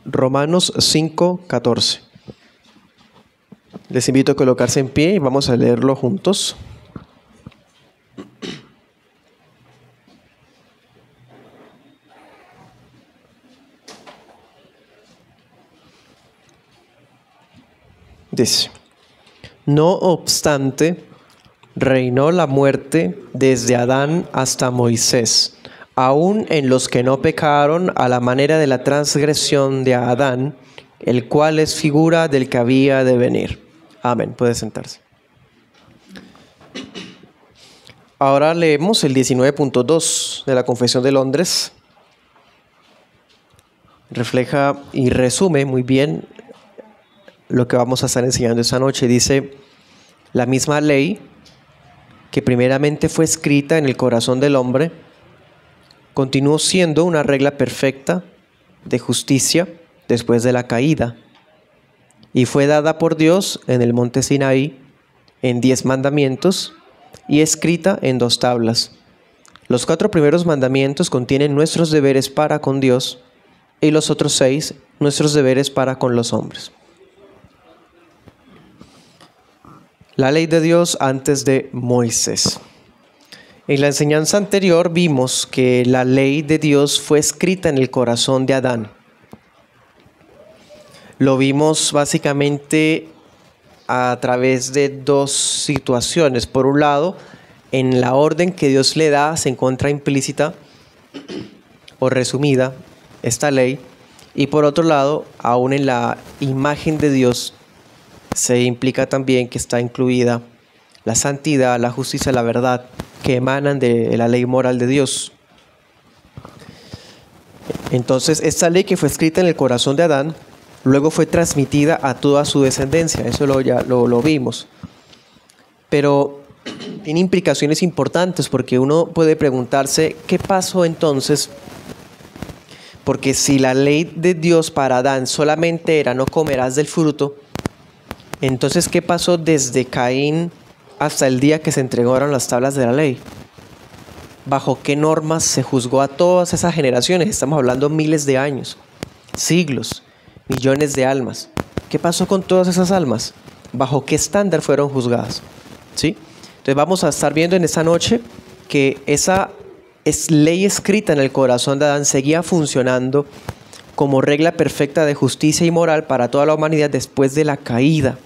Romanos 5:14. Les invito a colocarse en pie y vamos a leerlo juntos. Dice: no obstante, reinó la muerte desde Adán hasta Moisés, aun en los que no pecaron a la manera de la transgresión de Adán, el cual es figura del que había de venir. Amén. Puede sentarse. Ahora leemos el 19.2 de la Confesión de Londres. Refleja y resume muy bien lo que vamos a estar enseñando esta noche. Dice: la misma ley que primeramente fue escrita en el corazón del hombre continuó siendo una regla perfecta de justicia después de la caída, y fue dada por Dios en el monte Sinaí en 10 mandamientos y escrita en 2 tablas. Los 4 primeros mandamientos contienen nuestros deberes para con Dios y los otros 6 nuestros deberes para con los hombres. La ley de Dios antes de Moisés. En la enseñanza anterior vimos que la ley de Dios fue escrita en el corazón de Adán. Lo vimos básicamente a través de 2 situaciones. Por un lado, en la orden que Dios le da se encuentra implícita o resumida esta ley, y por otro lado, aún en la imagen de Dios se implica también que está incluida la santidad, la justicia, la verdad que emanan de la ley moral de Dios. Entonces, esta ley que fue escrita en el corazón de Adán luego fue transmitida a toda su descendencia. Eso lo vimos. Pero tiene implicaciones importantes, porque uno puede preguntarse ¿qué pasó entonces? Porque si la ley de Dios para Adán solamente era no comerás del fruto, entonces ¿qué pasó desde Caín hasta el día que se entregaron las tablas de la ley? ¿Bajo qué normas se juzgó a todas esas generaciones? Estamos hablando miles de años, siglos, millones de almas. ¿Qué pasó con todas esas almas? ¿Bajo qué estándar fueron juzgadas? ¿Sí? Entonces vamos a estar viendo en esta noche que esa ley escrita en el corazón de Adán seguía funcionando como regla perfecta de justicia y moral para toda la humanidad después de la caída.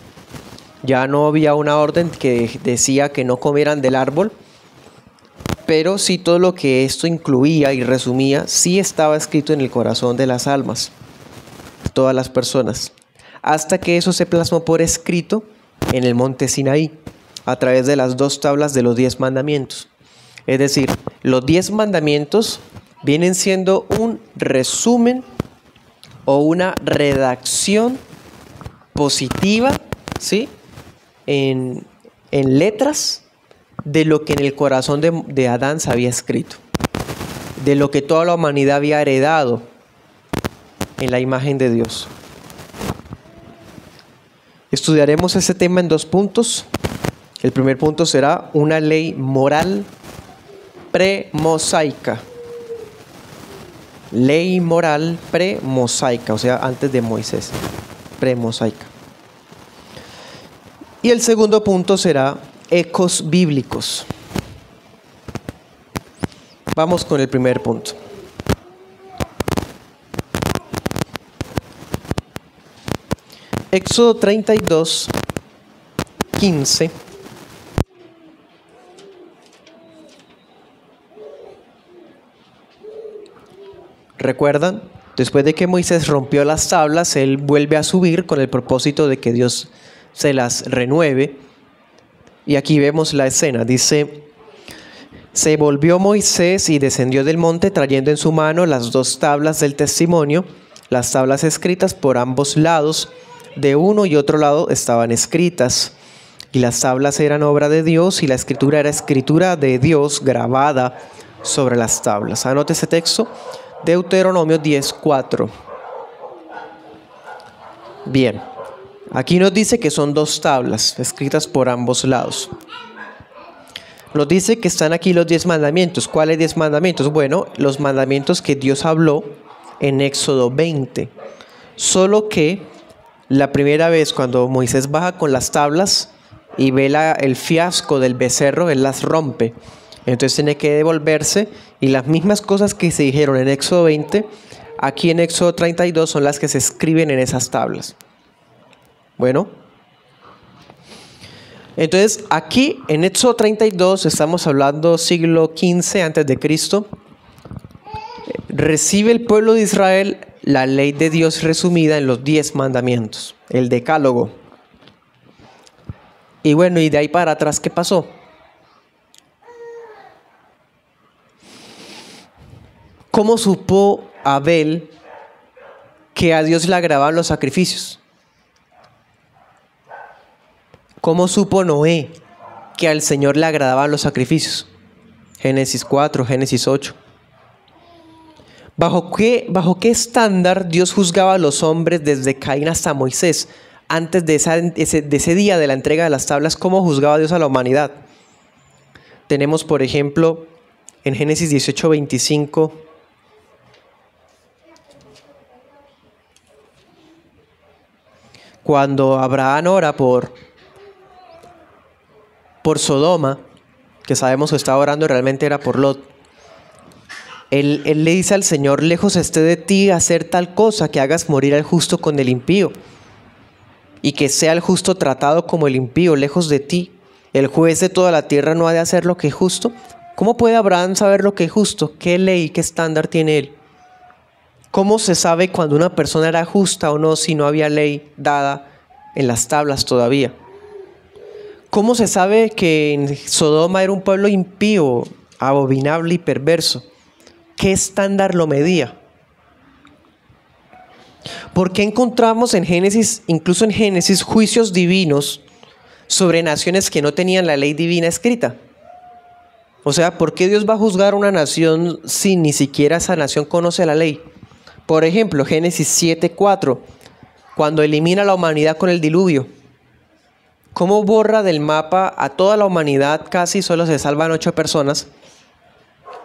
Ya no había una orden que decía que no comieran del árbol, pero sí todo lo que esto incluía y resumía sí estaba escrito en el corazón de las almas, todas las personas, hasta que eso se plasmó por escrito en el monte Sinaí, a través de las 2 tablas de los 10 mandamientos. Es decir, los 10 mandamientos vienen siendo un resumen o una redacción positiva, ¿sí?, en letras de lo que en el corazón de Adán se había escrito, de lo que toda la humanidad había heredado en la imagen de Dios. Estudiaremos ese tema en 2 puntos. El primer punto será una ley moral premosaica. Ley moral premosaica, o sea, antes de Moisés, premosaica. Y el segundo punto será ecos bíblicos. Vamos con el primer punto. Éxodo 32, 15. ¿Recuerdan? Después de que Moisés rompió las tablas, él vuelve a subir con el propósito de que Dios se las renueve. Y aquí vemos la escena. Dice: se volvió Moisés y descendió del monte trayendo en su mano las 2 tablas del testimonio, las tablas escritas por ambos lados, de uno y otro lado estaban escritas. Y las tablas eran obra de Dios y la escritura era escritura de Dios grabada sobre las tablas. Anote ese texto, Deuteronomio 10:4. Bien, aquí nos dice que son 2 tablas escritas por ambos lados. Nos dice que están aquí los 10 mandamientos. ¿Cuáles 10 mandamientos? Bueno, los mandamientos que Dios habló en Éxodo 20. solo que la primera vez cuando Moisés baja con las tablas y ve el fiasco del becerro, él las rompe. Entonces tiene que devolverse, y las mismas cosas que se dijeron en Éxodo 20, aquí en Éxodo 32 son las que se escriben en esas tablas. Bueno, entonces aquí en Éxodo 32, estamos hablando siglo XV antes de Cristo, recibe el pueblo de Israel la ley de Dios resumida en los 10 mandamientos, el decálogo. Y bueno, y de ahí para atrás, ¿qué pasó? ¿Cómo supo Abel que a Dios le agradaban los sacrificios? ¿Cómo supo Noé que al Señor le agradaban los sacrificios? Génesis 4, Génesis 8. ¿Bajo qué estándar Dios juzgaba a los hombres desde Caín hasta Moisés? Antes de ese día de la entrega de las tablas, ¿cómo juzgaba Dios a la humanidad? Tenemos, por ejemplo, en Génesis 18, 25, cuando Abraham ora por Sodoma, que sabemos que estaba orando, realmente era por Lot. Él le dice al Señor: lejos esté de ti hacer tal cosa, que hagas morir al justo con el impío, y que sea el justo tratado como el impío, lejos de ti. El juez de toda la tierra no ha de hacer lo que es justo. ¿Cómo puede Abraham saber lo que es justo? ¿Qué ley, qué estándar tiene él? ¿Cómo se sabe cuando una persona era justa o no si no había ley dada en las tablas todavía? ¿Cómo se sabe que en Sodoma era un pueblo impío, abominable y perverso? ¿Qué estándar lo medía? ¿Por qué encontramos en Génesis, incluso en Génesis, juicios divinos sobre naciones que no tenían la ley divina escrita? O sea, ¿por qué Dios va a juzgar a una nación si ni siquiera esa nación conoce la ley? Por ejemplo, Génesis 7:4, cuando elimina a la humanidad con el diluvio. ¿Cómo borra del mapa a toda la humanidad? Casi solo se salvan 8 personas.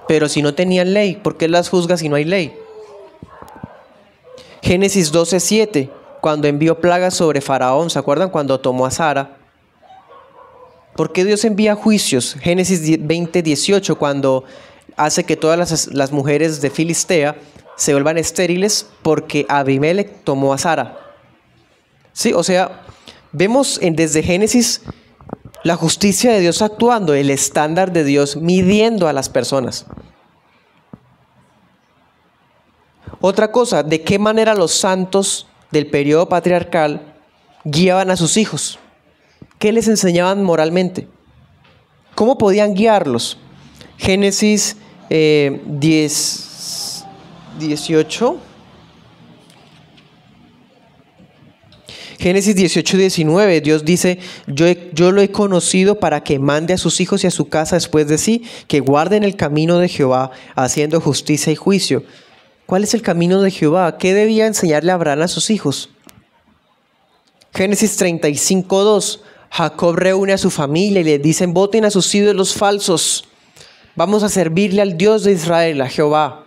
Pero si no tenían ley, ¿por qué las juzga si no hay ley? Génesis 12:7, cuando envió plagas sobre Faraón, ¿se acuerdan? Cuando tomó a Sara. ¿Por qué Dios envía juicios? Génesis 20:18, cuando hace que todas las mujeres de Filistea se vuelvan estériles porque Abimelech tomó a Sara. Sí, o sea, vemos desde Génesis la justicia de Dios actuando, el estándar de Dios midiendo a las personas. Otra cosa, ¿de qué manera los santos del periodo patriarcal guiaban a sus hijos? ¿Qué les enseñaban moralmente? ¿Cómo podían guiarlos? Génesis 18. Génesis 18:19, Dios dice: yo lo he conocido para que mande a sus hijos y a su casa después de sí, que guarden el camino de Jehová, haciendo justicia y juicio. ¿Cuál es el camino de Jehová? ¿Qué debía enseñarle Abraham a sus hijos? Génesis 35:2, Jacob reúne a su familia y le dicen: voten a sus ídolos falsos, vamos a servirle al Dios de Israel, a Jehová.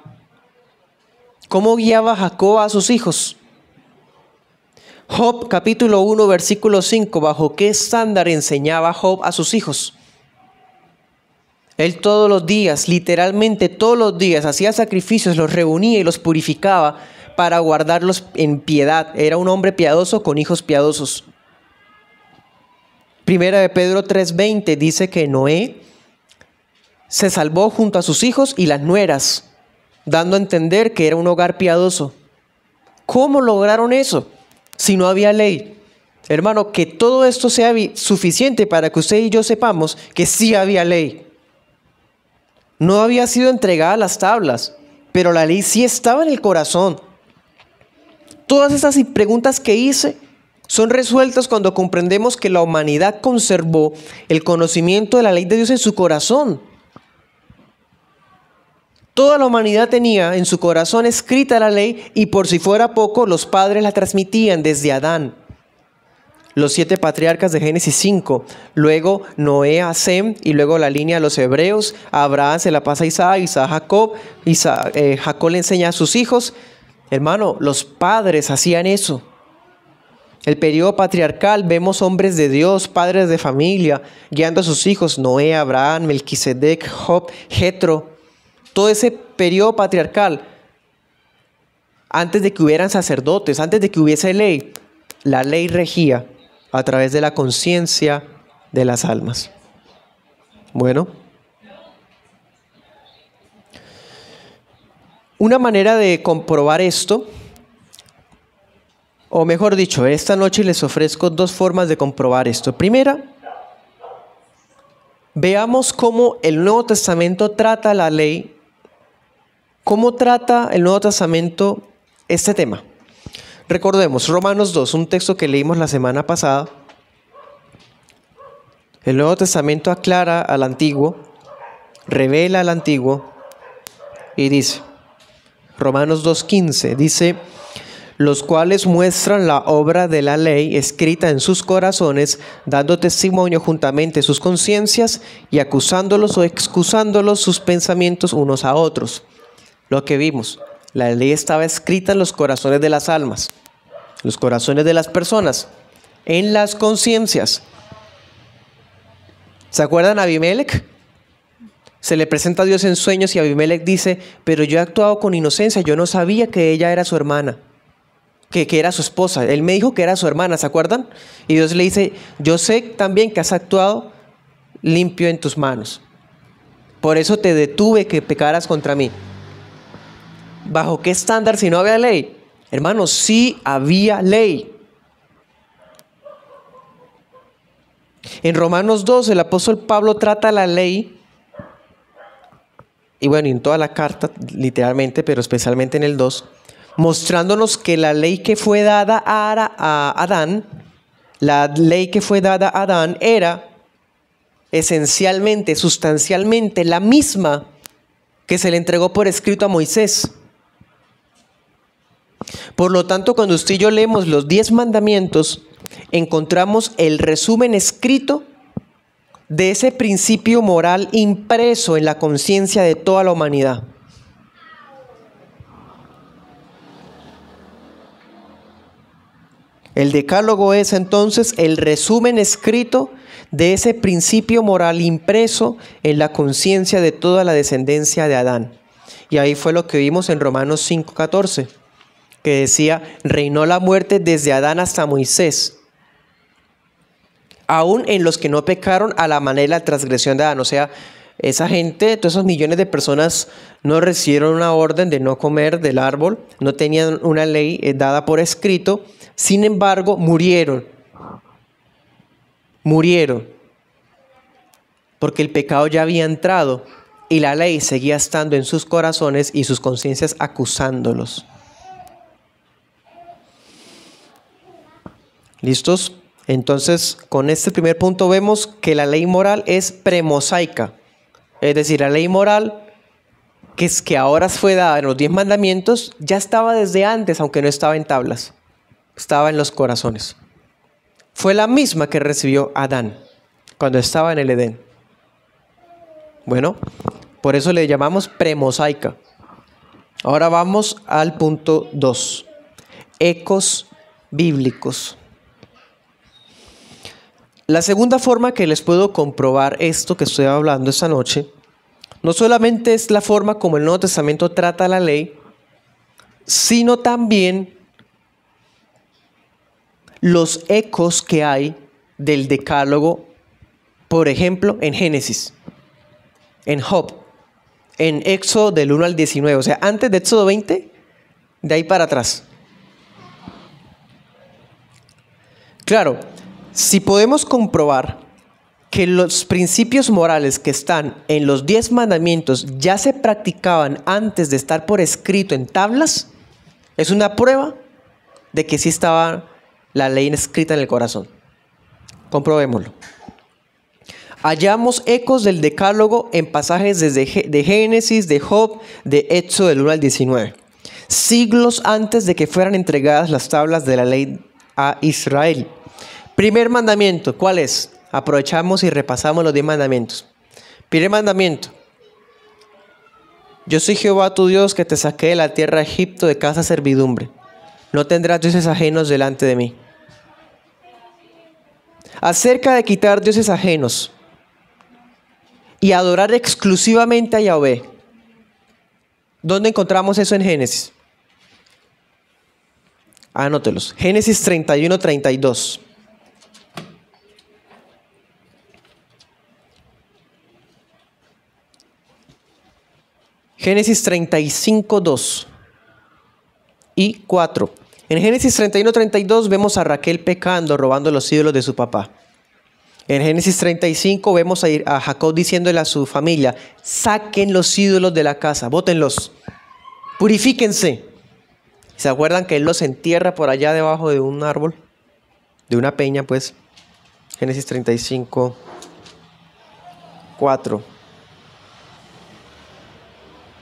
¿Cómo guiaba Jacob a sus hijos? Job capítulo 1 versículo 5, ¿bajo qué estándar enseñaba Job a sus hijos? Él todos los días, literalmente todos los días, hacía sacrificios, los reunía y los purificaba para guardarlos en piedad. Era un hombre piadoso con hijos piadosos. Primera de Pedro 3:20 dice que Noé se salvó junto a sus hijos y las nueras, dando a entender que era un hogar piadoso. ¿Cómo lograron eso si no había ley? Hermano, que todo esto sea suficiente para que usted y yo sepamos que sí había ley. No había sido entregada a las tablas, pero la ley sí estaba en el corazón. Todas esas preguntas que hice son resueltas cuando comprendemos que la humanidad conservó el conocimiento de la ley de Dios en su corazón. Toda la humanidad tenía en su corazón escrita la ley, y por si fuera poco, los padres la transmitían desde Adán. Los 7 patriarcas de Génesis 5, luego Noé a Sem, y luego la línea de los hebreos. A Abraham se la pasa a Isaac, Isaac a Jacob, Jacob le enseña a sus hijos, Hermano, los padres hacían eso. El periodo patriarcal, vemos hombres de Dios, padres de familia, guiando a sus hijos, Noé, Abraham, Melquisedec, Job, Jetro. Todo ese periodo patriarcal, antes de que hubieran sacerdotes, antes de que hubiese ley, la ley regía a través de la conciencia de las almas. Bueno, una manera de comprobar esto, o mejor dicho, esta noche les ofrezco dos formas de comprobar esto. Primera, veamos cómo el Nuevo Testamento trata la ley, cómo trata el Nuevo Testamento este tema. Recordemos, Romanos 2, un texto que leímos la semana pasada. El Nuevo Testamento aclara al Antiguo, revela al Antiguo y dice, Romanos 2:15, dice: los cuales muestran la obra de la ley escrita en sus corazones, dando testimonio juntamente sus conciencias y acusándolos o excusándolos sus pensamientos unos a otros. Lo que vimos, la ley estaba escrita en los corazones de las almas, los corazones de las personas, en las conciencias. ¿Se acuerdan a Abimelech? Se le presenta a Dios en sueños y Abimelech dice: pero yo he actuado con inocencia, yo no sabía que ella era su hermana. Que era su esposa. Él me dijo que era su hermana, ¿se acuerdan? Y Dios le dice: yo sé también que has actuado limpio en tus manos. Por eso te detuve que pecaras contra mí. ¿Bajo qué estándar si no había ley? Hermanos, sí había ley. En Romanos 2 el apóstol Pablo trata la ley, y bueno, en toda la carta literalmente, pero especialmente en el 2, mostrándonos que la ley que fue dada a Adán, era esencialmente, sustancialmente la misma que se le entregó por escrito a Moisés. Por lo tanto, cuando usted y yo leemos los 10 mandamientos, encontramos el resumen escrito de ese principio moral impreso en la conciencia de toda la humanidad. El decálogo es entonces el resumen escrito de ese principio moral impreso en la conciencia de toda la descendencia de Adán. Y ahí fue lo que vimos en Romanos 5:14, que decía: reinó la muerte desde Adán hasta Moisés, aún en los que no pecaron a la manera de la transgresión de Adán. O sea, esa gente, todos esos millones de personas no recibieron una orden de no comer del árbol, no tenían una ley dada por escrito. Sin embargo, murieron, porque el pecado ya había entrado y la ley seguía estando en sus corazones y sus conciencias acusándolos. ¿Listos? Entonces, con este primer punto vemos que la ley moral es premosaica, es decir, la ley moral que ahora fue dada en los 10 mandamientos ya estaba desde antes, aunque no estaba en tablas. Estaba en los corazones. Fue la misma que recibió Adán cuando estaba en el Edén. Bueno, por eso le llamamos premosaica. Ahora vamos al punto 2. Ecos bíblicos. La segunda forma que les puedo comprobar esto que estoy hablando esta noche, no solamente es la forma como el Nuevo Testamento trata la ley, sino también los ecos que hay del decálogo, por ejemplo, en Génesis, en Job, en Éxodo del 1 al 19, o sea, antes de Éxodo 20, de ahí para atrás. Claro, si podemos comprobar que los principios morales que están en los 10 mandamientos ya se practicaban antes de estar por escrito en tablas, es una prueba de que sí estaba la ley escrita en el corazón. Comprobémoslo. Hallamos ecos del decálogo en pasajes de Génesis, de Job, de Éxodo del 1 al 19. Siglos antes de que fueran entregadas las tablas de la ley a Israel. Primer mandamiento, ¿cuál es? Aprovechamos y repasamos los 10 mandamientos. Primer mandamiento: Yo soy Jehová tu Dios que te saqué de la tierra de Egipto de casa de servidumbre. No tendrás dioses ajenos delante de mí. Acerca de quitar dioses ajenos y adorar exclusivamente a Yahvé. ¿Dónde encontramos eso en Génesis? Anótelos. Génesis 31, 32. Génesis 35, 2 y 4. En Génesis 31, 32 vemos a Raquel pecando, robando los ídolos de su papá. En Génesis 35 vemos a Jacob diciéndole a su familia, saquen los ídolos de la casa, bótenlos, purifíquense. ¿Se acuerdan que él los entierra por allá debajo de un árbol? De una peña, pues. Génesis 35, 4.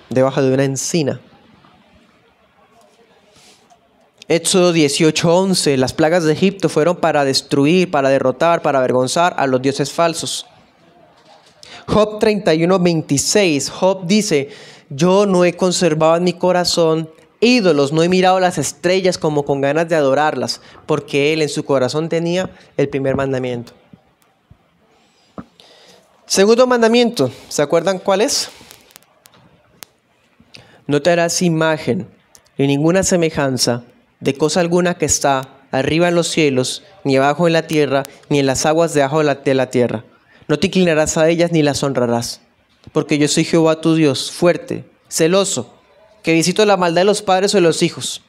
Debajo de una encina. Éxodo 18:11, las plagas de Egipto fueron para destruir, para derrotar, para avergonzar a los dioses falsos. Job 31:26, Job dice, yo no he conservado en mi corazón ídolos, no he mirado las estrellas como con ganas de adorarlas, porque él en su corazón tenía el primer mandamiento. Segundo mandamiento, ¿se acuerdan cuál es? No te harás imagen ni ninguna semejanza de cosa alguna que está arriba en los cielos, ni abajo en la tierra, ni en las aguas debajo de la tierra. No te inclinarás a ellas ni las honrarás, porque yo soy Jehová tu Dios, fuerte, celoso, que visito la maldad de los padres o de los hijos,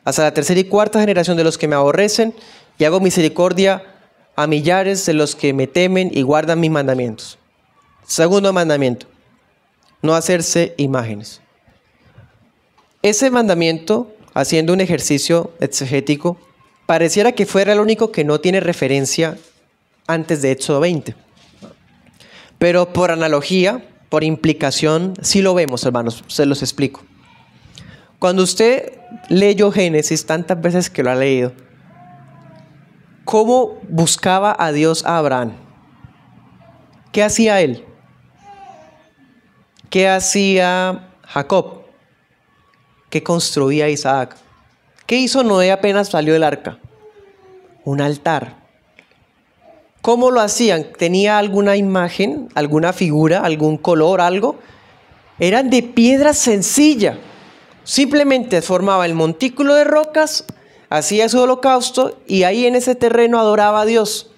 hasta la tercera y cuarta generación de los que me aborrecen, y hago misericordia a millares de los que me temen y guardan mis mandamientos. Segundo mandamiento, no hacerse imágenes. Ese mandamiento, haciendo un ejercicio exegético, pareciera que fuera el único que no tiene referencia antes de Éxodo 20. Pero por analogía, por implicación, sí lo vemos, hermanos, se los explico. Cuando usted leyó Génesis tantas veces que lo ha leído, ¿cómo buscaba a Dios a Abraham? ¿Qué hacía él? ¿Qué hacía Jacob? ¿Qué construía Isaac? ¿Qué hizo Noé apenas salió del arca? Un altar. ¿Cómo lo hacían? ¿Tenía alguna imagen, alguna figura, algún color, algo? Eran de piedra sencilla. Simplemente formaba el montículo de rocas, hacía su holocausto y ahí en ese terreno adoraba a Dios.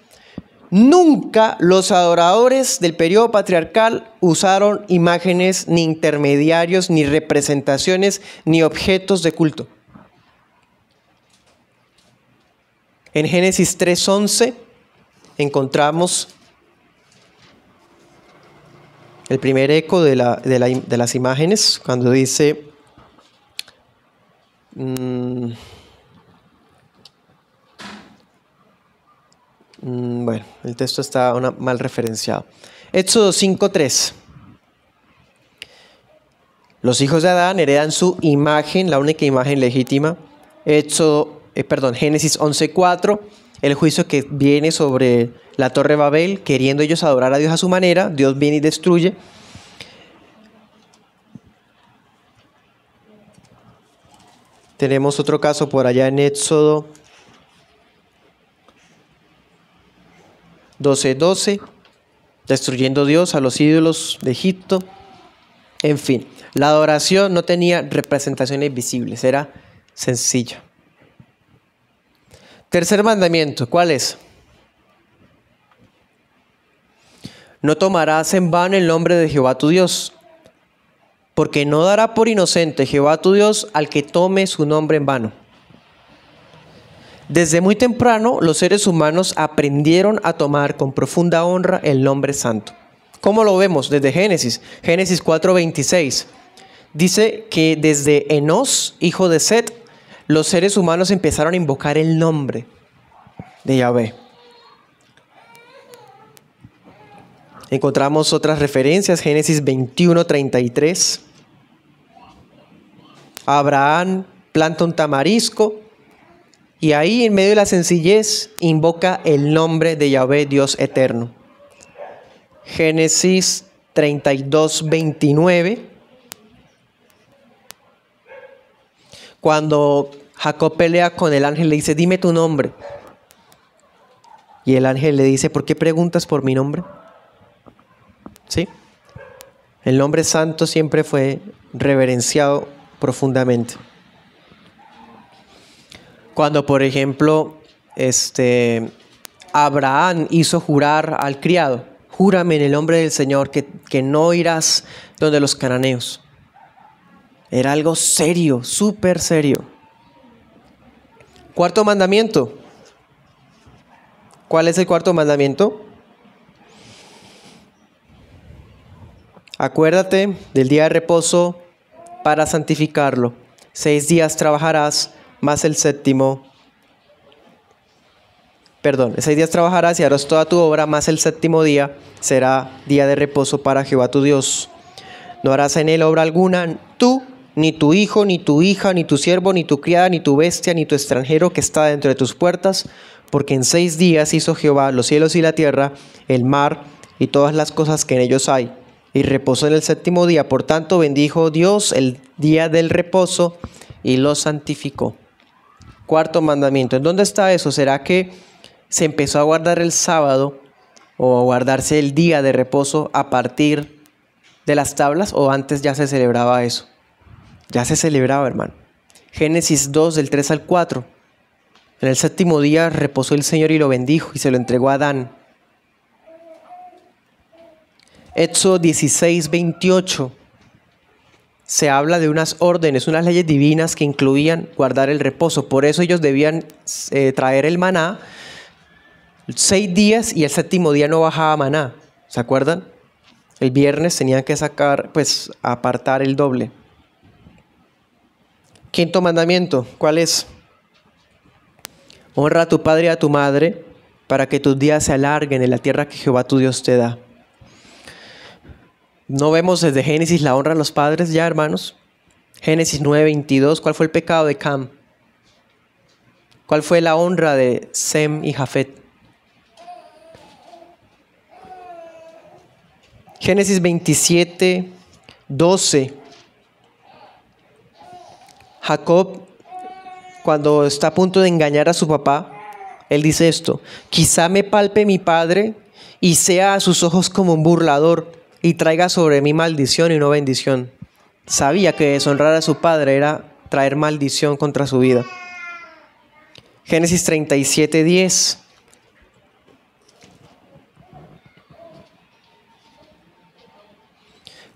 Nunca los adoradores del periodo patriarcal usaron imágenes, ni intermediarios, ni representaciones, ni objetos de culto. En Génesis 3:11 encontramos el primer eco de las imágenes, cuando dice, bueno, el texto está mal referenciado. Éxodo 5:3. Los hijos de Adán heredan su imagen, la única imagen legítima. Génesis 11:4. El juicio que viene sobre la Torre de Babel, queriendo ellos adorar a Dios a su manera, Dios viene y destruye. Tenemos otro caso por allá en Éxodo 12:12, destruyendo Dios a los ídolos de Egipto. En fin, la adoración no tenía representaciones visibles, era sencilla. Tercer mandamiento, ¿cuál es? No tomarás en vano el nombre de Jehová tu Dios, porque no dará por inocente Jehová tu Dios al que tome su nombre en vano. Desde muy temprano los seres humanos aprendieron a tomar con profunda honra el nombre santo. ¿Cómo lo vemos? Desde Génesis 4:26. Dice que desde Enos, hijo de Set, los seres humanos empezaron a invocar el nombre de Yahvé. Encontramos otras referencias, Génesis 21:33. Abraham planta un tamarisco y ahí en medio de la sencillez invoca el nombre de Yahvé, Dios eterno. Génesis 32:29, cuando Jacob pelea con el ángel, le dice, dime tu nombre. Y el ángel le dice, ¿por qué preguntas por mi nombre? ¿Sí? El nombre santo siempre fue reverenciado profundamente. Cuando, por ejemplo, Abraham hizo jurar al criado, júrame en el nombre del Señor que no irás donde los cananeos. Era algo serio, súper serio. Cuarto mandamiento. ¿Cuál es el cuarto mandamiento? Acuérdate del día de reposo para santificarlo. 6 días trabajarás, más el séptimo. 6 días trabajarás y harás toda tu obra, más el séptimo día será día de reposo para Jehová tu Dios. No harás en él obra alguna, tú, ni tu hijo, ni tu hija, ni tu siervo, ni tu criada, ni tu bestia, ni tu extranjero que está dentro de tus puertas, porque en 6 días hizo Jehová los cielos y la tierra, el mar y todas las cosas que en ellos hay, y reposó en el séptimo día. Por tanto bendijo Dios el día del reposo y lo santificó. Cuarto mandamiento. ¿En dónde está eso? ¿Será que se empezó a guardar el sábado o a guardarse el día de reposo a partir de las tablas, o antes ya se celebraba eso? Ya se celebraba, hermano. Génesis 2, del 3 al 4. En el séptimo día reposó el Señor y lo bendijo y se lo entregó a Adán. Éxodo 16, 28. Se habla de unas órdenes, unas leyes divinas que incluían guardar el reposo. Por eso ellos debían traer el maná 6 días y el séptimo día no bajaba maná. ¿Se acuerdan? El viernes tenían que sacar, apartar el doble. Quinto mandamiento, ¿cuál es? Honra a tu padre y a tu madre para que tus días se alarguen en la tierra que Jehová tu Dios te da. ¿No vemos desde Génesis la honra a los padres ya, hermanos? Génesis 9:22, ¿cuál fue el pecado de Cam? ¿Cuál fue la honra de Sem y Jafet? Génesis 27:12. Jacob, cuando está a punto de engañar a su papá, él dice esto: quizá me palpe mi padre y sea a sus ojos como un burlador y traiga sobre mí maldición y no bendición. Sabía que deshonrar a su padre era traer maldición contra su vida. Génesis 37:10.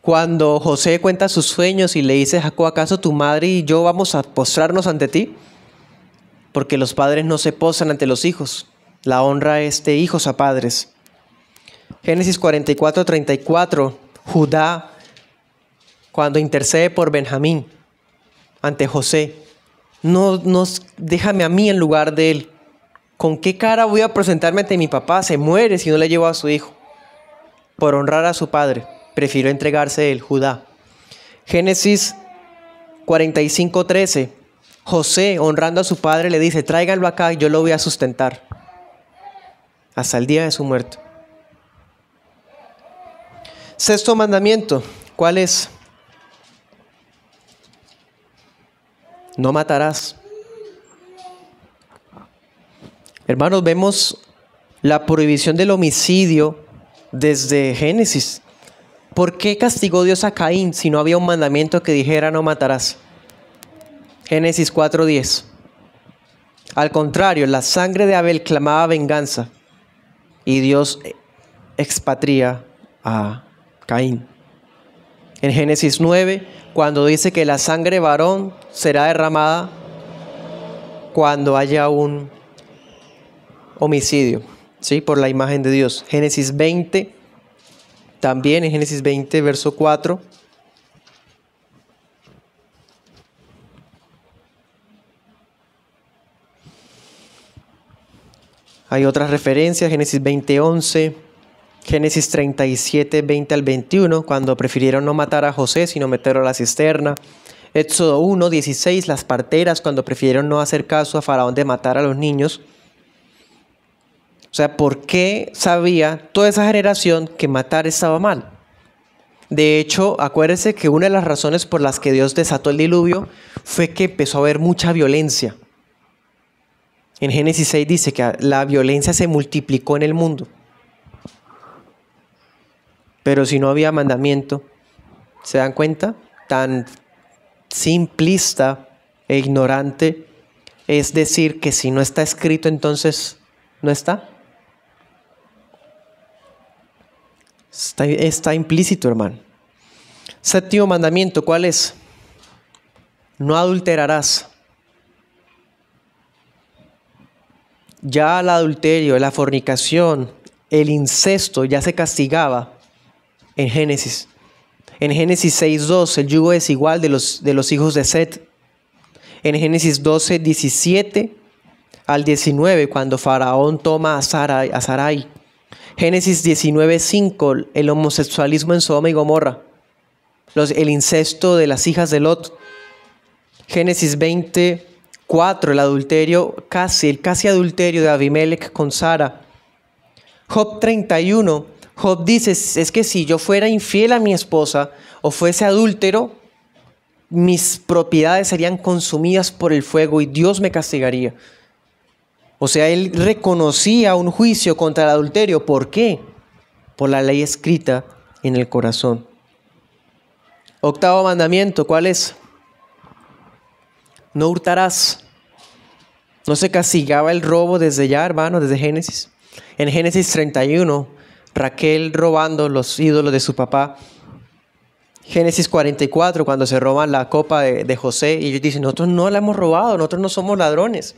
Cuando José cuenta sus sueños y le dice a Jacob, ¿acaso tu madre y yo vamos a postrarnos ante ti? Porque los padres no se postran ante los hijos. La honra es de hijos a padres. Génesis 44:34. Judá, cuando intercede por Benjamín ante José, déjame a mí en lugar de él. ¿Con qué cara voy a presentarme ante mi papá? Se muere si no le llevo a su hijo. Por honrar a su padre, prefirió entregarse él, Judá. Génesis 45:13. José, honrando a su padre, le dice: tráiganlo acá y yo lo voy a sustentar hasta el día de su muerte. Sexto mandamiento, ¿cuál es? No matarás. Hermanos, vemos la prohibición del homicidio desde Génesis. ¿Por qué castigó Dios a Caín si no había un mandamiento que dijera no matarás? Génesis 4:10. Al contrario, la sangre de Abel clamaba venganza y Dios expatria a Caín. En Génesis 9, cuando dice que la sangre de varón será derramada cuando haya un homicidio, ¿sí? Por la imagen de Dios. Génesis 20, también en Génesis 20, verso 4. Hay otras referencias, Génesis 20:11, Génesis 37, 20 al 21, cuando prefirieron no matar a José, sino meterlo a la cisterna. Éxodo 1:16, las parteras, cuando prefirieron no hacer caso a Faraón de matar a los niños. O sea, ¿por qué sabía toda esa generación que matar estaba mal? De hecho, acuérdese que una de las razones por las que Dios desató el diluvio fue que empezó a haber mucha violencia. En Génesis 6 dice que la violencia se multiplicó en el mundo. Pero si no había mandamiento, ¿se dan cuenta? Tan simplista e ignorante es decir que si no está escrito, entonces no está. Está implícito, hermano. Séptimo mandamiento, ¿cuál es? No adulterarás. Ya el adulterio, la fornicación, el incesto ya se castigaba en Génesis. En Génesis 6:2, el yugo desigual de los hijos de Set. En Génesis 12:17 al 19, cuando Faraón toma a Sarai. Génesis 19:5, el homosexualismo en Sodoma y Gomorra. El incesto de las hijas de Lot. Génesis 20:4, el adulterio, el casi adulterio de Abimelech con Sara. Job 31, Job dice, es que si yo fuera infiel a mi esposa o fuese adúltero, mis propiedades serían consumidas por el fuego y Dios me castigaría. O sea, él reconocía un juicio contra el adulterio. ¿Por qué? Por la ley escrita en el corazón. Octavo mandamiento, ¿cuál es? No hurtarás. No se castigaba el robo desde ya, hermano, desde Génesis. En Génesis 31, Raquel robando los ídolos de su papá. Génesis 44, cuando se roban la copa de José y ellos dicen, nosotros no la hemos robado, nosotros no somos ladrones.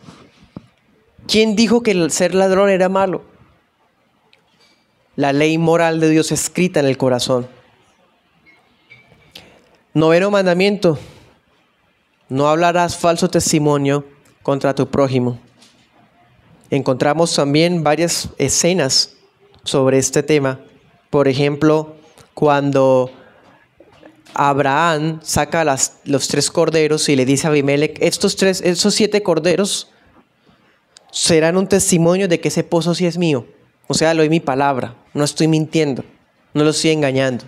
¿Quién dijo que el ser ladrón era malo? La ley moral de Dios escrita en el corazón. Noveno mandamiento. No hablarás falso testimonio contra tu prójimo. Encontramos también varias escenas sobre este tema. Por ejemplo, cuando Abraham saca los 3 corderos y le dice a Abimelech, esos 7 corderos serán un testimonio de que ese pozo sí es mío. O sea, le doy mi palabra, no estoy mintiendo, no lo estoy engañando.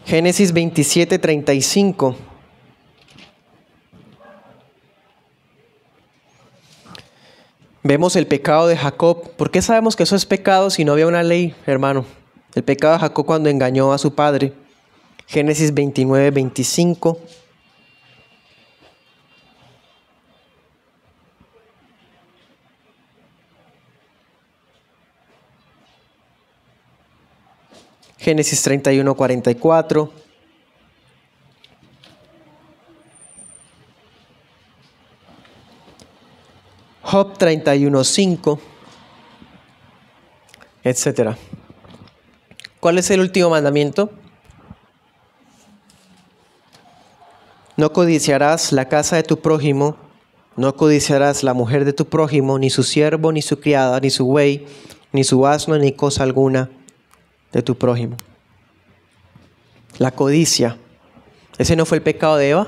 Génesis 27:35. Vemos el pecado de Jacob. ¿Por qué sabemos que eso es pecado si no había una ley, hermano? El pecado de Jacob cuando engañó a su padre. Génesis 29:25. Génesis 31:44. Job 31:5, etc. ¿Cuál es el último mandamiento? No codiciarás la casa de tu prójimo, no codiciarás la mujer de tu prójimo, ni su siervo, ni su criada, ni su buey, ni su asno, ni cosa alguna de tu prójimo. La codicia. ¿Ese no fue el pecado de Eva?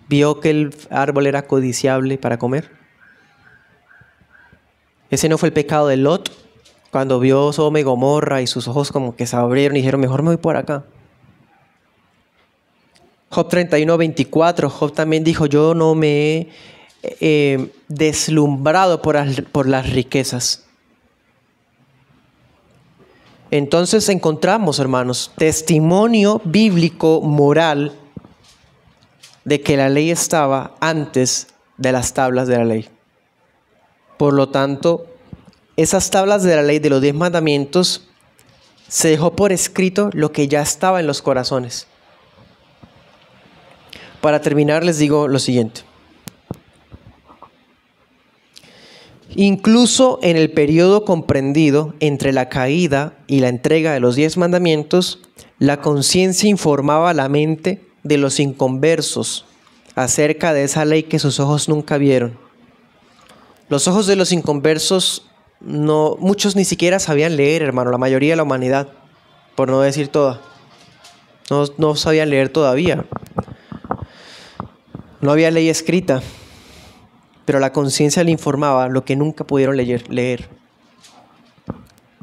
¿Vio que el árbol era codiciable para comer? ¿Ese no fue el pecado de Lot? Cuando vio Sodoma y Gomorra y sus ojos como que se abrieron y dijeron, mejor me voy por acá. Job 31:24, Job también dijo, yo no me he deslumbrado por las riquezas. Entonces encontramos, hermanos, testimonio bíblico moral de que la ley estaba antes de las tablas de la ley. Por lo tanto, esas tablas de la ley de los 10 mandamientos se dejó por escrito lo que ya estaba en los corazones. Para terminar, les digo lo siguiente. Incluso en el periodo comprendido entre la caída y la entrega de los 10 mandamientos, la conciencia informaba a la mente de los inconversos acerca de esa ley que sus ojos nunca vieron. Los ojos de los inconversos, muchos ni siquiera sabían leer, hermano, la mayoría de la humanidad, por no decir toda. No sabían leer todavía. No había ley escrita, pero la conciencia le informaba lo que nunca pudieron leer.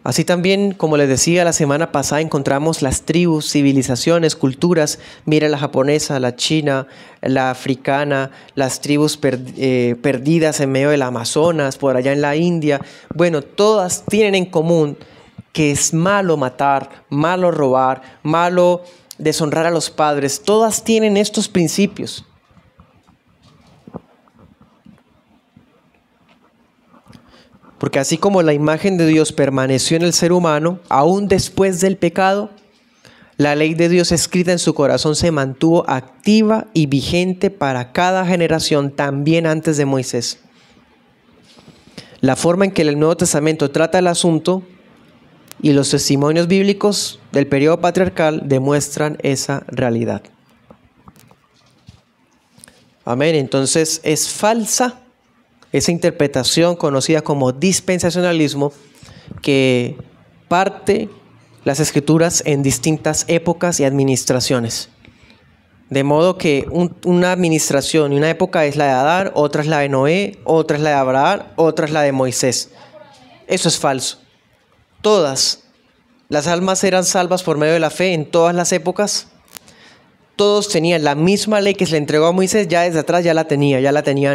Así también, como les decía la semana pasada, encontramos las tribus, civilizaciones, culturas. Mira la japonesa, la china, la africana, las tribus perdidas en medio del Amazonas, por allá en la India. Bueno, todas tienen en común que es malo matar, malo robar, malo deshonrar a los padres. Todas tienen estos principios. Porque así como la imagen de Dios permaneció en el ser humano, aún después del pecado, la ley de Dios escrita en su corazón se mantuvo activa y vigente para cada generación, también antes de Moisés. La forma en que el Nuevo Testamento trata el asunto y los testimonios bíblicos del periodo patriarcal demuestran esa realidad. Amén. Entonces es falsa esa interpretación conocida como dispensacionalismo, que parte las escrituras en distintas épocas y administraciones. De modo que una administración y una época es la de Adán, otra es la de Noé, otra es la de Abraham, otra es la de Moisés. Eso es falso. Todas las almas eran salvas por medio de la fe en todas las épocas. Todos tenían la misma ley que se le entregó a Moisés, ya desde atrás ya la tenía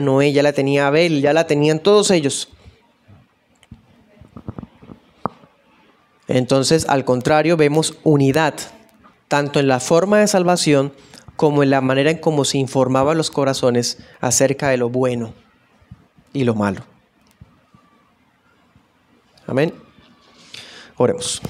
Noé, ya la tenía Abel, ya la tenían todos ellos. Entonces, al contrario, vemos unidad, tanto en la forma de salvación como en la manera en cómo se informaban los corazones acerca de lo bueno y lo malo. Amén. Oremos.